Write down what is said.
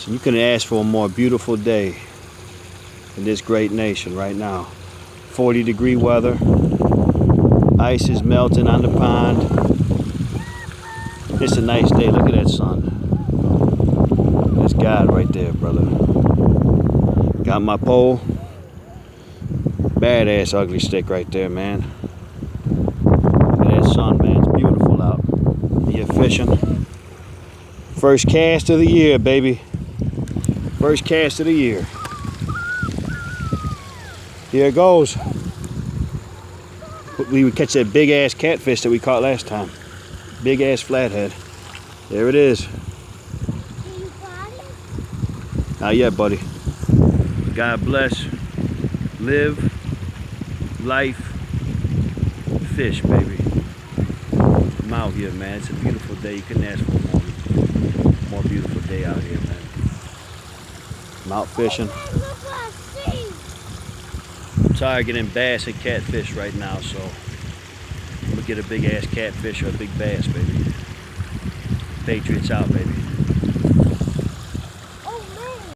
So you couldn't ask for a more beautiful day in this great nation right now. 40-degree weather. Ice is melting on the pond. It's a nice day. Look at that sun. That's God right there, brother. Got my pole. Badass ugly stick right there, man. Look at that sun, man. It's beautiful out. You're fishing. First cast of the year, baby. First cast of the year. Here it goes. We would catch that big ass catfish that we caught last time. Big ass flathead. There it is. Not yet, buddy. God bless. Live life. Fish, baby. I'm out here, man. It's a beautiful day. You couldn't ask for a more beautiful day out here, man. I'm out fishing. I'm tired of getting bass and catfish right now, so I'm gonna get a big ass catfish or a big bass, baby. Patriots out, baby.